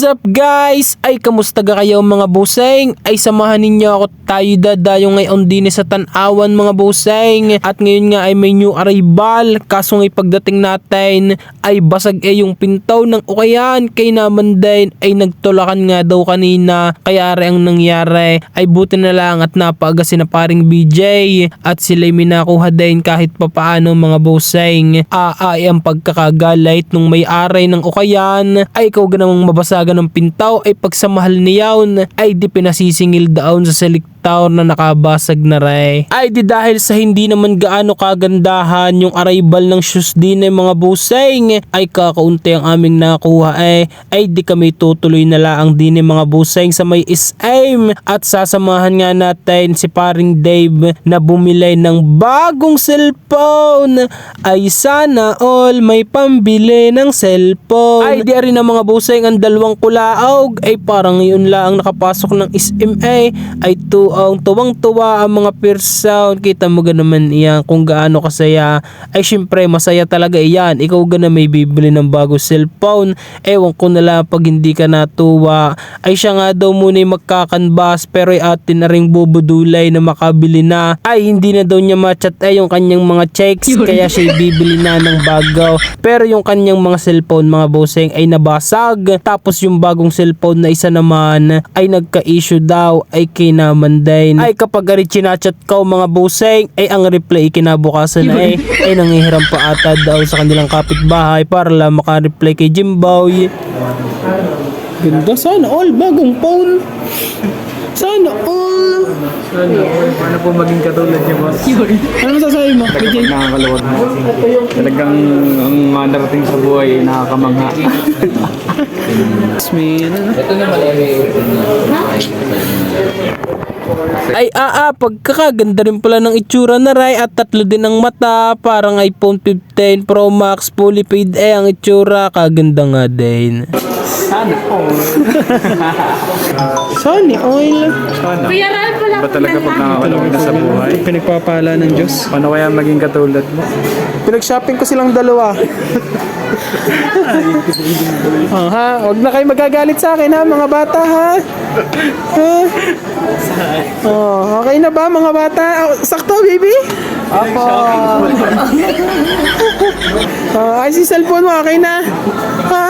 up guys? Ay kamusta ga kayo mga buseng? Ay samahan ninyo ako tayo dadayo ngayon din sa Tanawan mga buseng. At ngayon nga ay may new arrival. Kaso ngay pagdating natin ay basag yung pintaw ng ukayan. Kay naman din ay nagtulakan nga daw kanina. Kaya ang nangyari ay buti na lang at napaaga si na paring BJ. At sila'y minakuha din kahit papaano mga buseng. Ay ang pagkakagalait nung may-ari ng ukayan ay ikaw ganamang mabasagan ng pintaw ay pagsamahal niyaon ay di pinasisingil daon sa seliktaw na nakabasag na ray. Ay di dahil sa hindi naman gaano kagandahan yung arrival ng shoes din ng mga buseng ay kakaunti ang aming nakuha ay di kami tutuloy na laang din ng mga buseng sa may SM at sasamahan nga natin si paring Dave na bumili ng bagong cellphone. Ay sana all may pambili ng cellphone. Ay di rin ang mga buseng ang dalawang kulaog ay parang ngayon lang nakapasok ng SMA ay tuwang-tuwa ang mga person. Kita mo ga naman iyan kung gaano kasaya. Ay syempre masaya talaga iyan. Ikaw ga na may bibili ng bagong cellphone. Ewan ko na lang pag hindi ka natuwa. Ay siya nga daw muna magkakanbas pero ay atin na ring bubudulay na makabili na. Ay hindi na daw niya machat yung kanyang mga checks kaya siya bibili na ng bago. Pero yung kanyang mga cellphone mga buseng ay nabasag. Tapos yung bagong cellphone na isa naman ay nagka-issue daw ay kinaman din. Ay kapag arit chinachat ka mga buseng ay ang reply kinabukasan na ay nangihiram pa ata daw sa kanilang kapitbahay para lang makareply kay Jimboy. Ganda sana all bagong phone. Sana all. Paano po maging katulad niyo, boss? Ano masasabi mo? Nakakaluwag mo. Talagang ang mga darating sa buhay nakakamangha. Ito naman ay pagkakaganda rin pala ng itsura na ray at tatlo din ang mata parang iPhone 15 Pro Max fully paid ang itsura kaganda nga din. Sana all. Sunny oil. Sana. Ba talaga pag nakakaluwag na sa buhay? Pinagpapala ng Diyos. Paano kaya maging katulad mo? Pinag-shopping ko silang dalawa. Wag na kayo magagalit sa akin ha mga bata ha. Okay na ba mga bata? Sakto baby? Apo. Ay si cellphone mo okay na? Ha?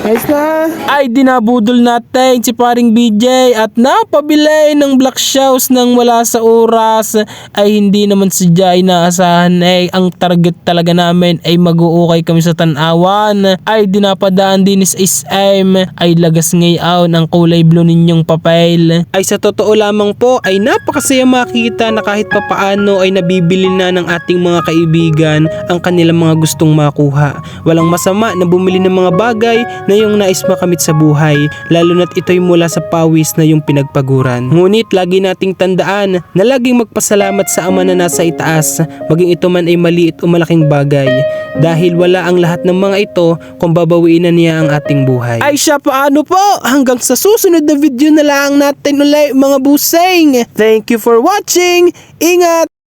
Ayos na. Ay dinabudol natin si paring BJ at napabili ng black shoes nang wala sa oras ay hindi naman sadya inaasahan ang target talaga namin ay mag-uukay kami sa Tanawan ay dinapadaan din sa SM ay lagas ngayon ang kulay blue ninyong papel. Ay sa totoo lamang po ay napakasaya makita na kahit papaano ay nabibili na ng ating mga kaibigan ang kanilang mga gustong makuha. Walang masama na bumili ng mga bagay na yung nais makamit sa buhay, lalo na't ito'y mula sa pawis na yung pinagpaguran. Ngunit lagi nating tandaan na laging magpasalamat sa Ama na nasa itaas, maging ito man ay maliit o malaking bagay. Dahil wala ang lahat ng mga ito kung babawiin na niya ang ating buhay. Ay siya paano po? Hanggang sa susunod na video na lang natin ulit mga buseng. Thank you for watching. Ingat!